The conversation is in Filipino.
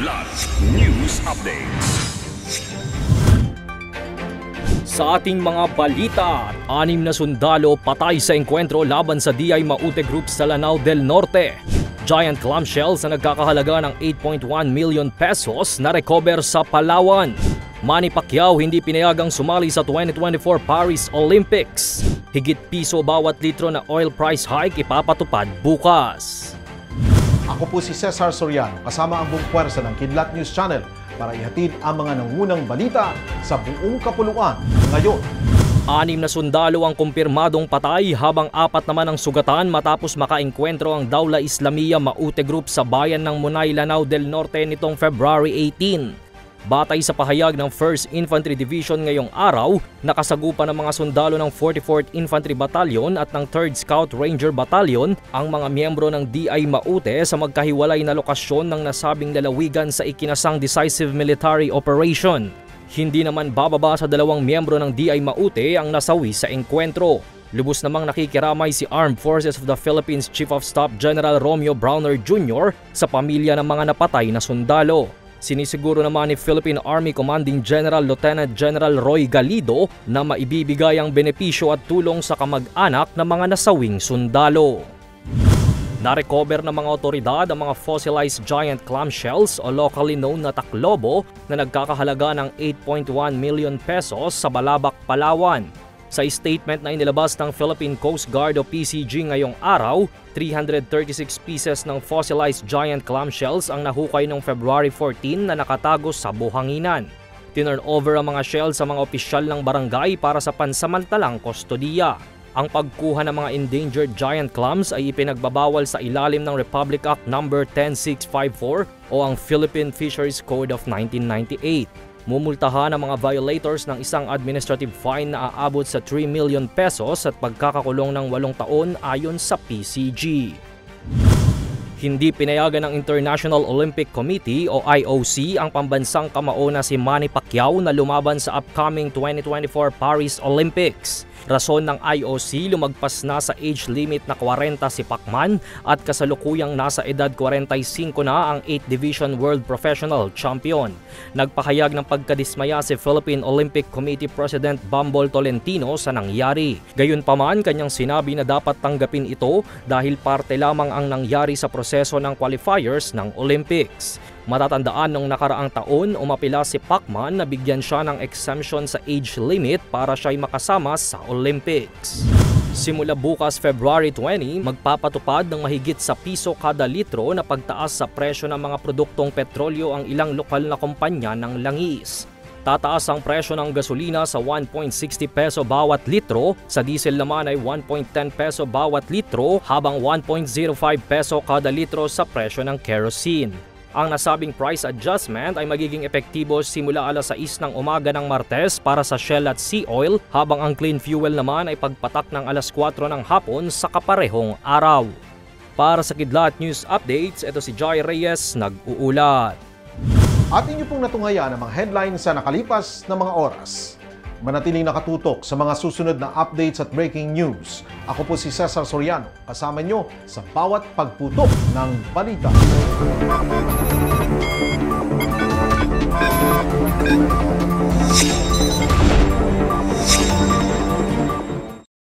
Kidlat News Updates. Sa ating mga balita, 6 na sundalo patay sa engkwentro laban sa DI Maute Group sa Lanao del Norte. Giant clamshells na nagkakahalaga ng 8.1 million pesos na recover sa Palawan. Manny Pacquiao hindi pinayagang sumali sa 2024 Paris Olympics. Higit piso bawat litro na oil price hike ipapatupad bukas. Ako po si Cesar Soriano, kasama ang buong puwersa ng Kidlat News Channel para ihatid ang mga nangunang balita sa buong kapuluan ngayon. 6 na sundalo ang kumpirmadong patay habang 4 naman ang sugatan matapos makaengkwentro ang Dawla Islamiyya Maute Group sa bayan ng Munay, Lanao del Norte nitong February 18. Batay sa pahayag ng 1st Infantry Division ngayong araw, nakasagupa ng mga sundalo ng 44th Infantry Battalion at ng 3rd Scout Ranger Battalion ang mga miyembro ng DI Maute sa magkahiwalay na lokasyon ng nasabing lalawigan sa ikinasang decisive military operation. Hindi naman bababa sa 2 miyembro ng DI Maute ang nasawi sa engkwentro. Lubos namang nakikiramay si Armed Forces of the Philippines Chief of Staff General Romeo Browner Jr. sa pamilya ng mga napatay na sundalo. Sinisiguro naman ni Philippine Army Commanding General Lieutenant General Roy Galido na maibibigay ang benepisyo at tulong sa kamag-anak ng mga nasawing sundalo. Narecover ng mga otoridad ang mga fossilized giant clamshells o locally known na taklobo na nagkakahalaga ng 8.1 million pesos sa Balabac, Palawan. Sa statement na inilabas ng Philippine Coast Guard o PCG ngayong araw, 336 pieces ng fossilized giant clamshells ang nahukay noong February 14 na nakatago sa buhanginan. Tinurn over ang mga shells sa mga opisyal ng barangay para sa pansamantalang kustodiya. Ang pagkuha ng mga endangered giant clams ay ipinagbabawal sa ilalim ng Republic Act No. 10654 o ang Philippine Fisheries Code of 1998. Mumultahan ang mga violators ng isang administrative fine na aabot sa 3 million pesos at pagkakakulong ng 8 taon ayon sa PCG. Hindi pinayagan ng International Olympic Committee o IOC ang pambansang kamao na si Manny Pacquiao na lumaban sa upcoming 2024 Paris Olympics. Rason ng IOC, lumagpas na sa age limit na 40 si Pacman at kasalukuyang nasa edad 45 na ang 8th Division World Professional Champion. Nagpahayag ng pagkadismaya si Philippine Olympic Committee President Bambol Tolentino sa nangyari. Gayunpaman, kanyang sinabi na dapat tanggapin ito dahil parte lamang ang nangyari sa proseso ng qualifiers ng Olympics. Matatandaan nung nakaraang taon, umapila si Pacman na bigyan siya ng exemption sa age limit para siya'y makasama sa Olympics. Simula bukas February 20, magpapatupad ng mahigit sa piso kada litro na pagtaas sa presyo ng mga produktong petrolyo ang ilang lokal na kumpanya ng langis. Tataas ang presyo ng gasolina sa 1.60 peso bawat litro, sa diesel naman ay 1.10 peso bawat litro habang 1.05 peso kada litro sa presyo ng kerosene. Ang nasabing price adjustment ay magiging epektibo simula alas 6 ng umaga ng Martes para sa Shell at Sea Oil habang ang clean fuel naman ay pagpatak ng alas 4 ng hapon sa kaparehong araw. Para sa Kidlat News Updates, ito si Joy Reyes nag-uulat. At inyo pong natunghayan ang mga headlines sa nakalipas na mga oras. Manatiling nakatutok sa mga susunod na updates at breaking news. Ako po si Cesar Soriano, kasama nyo sa bawat pagputok ng balita.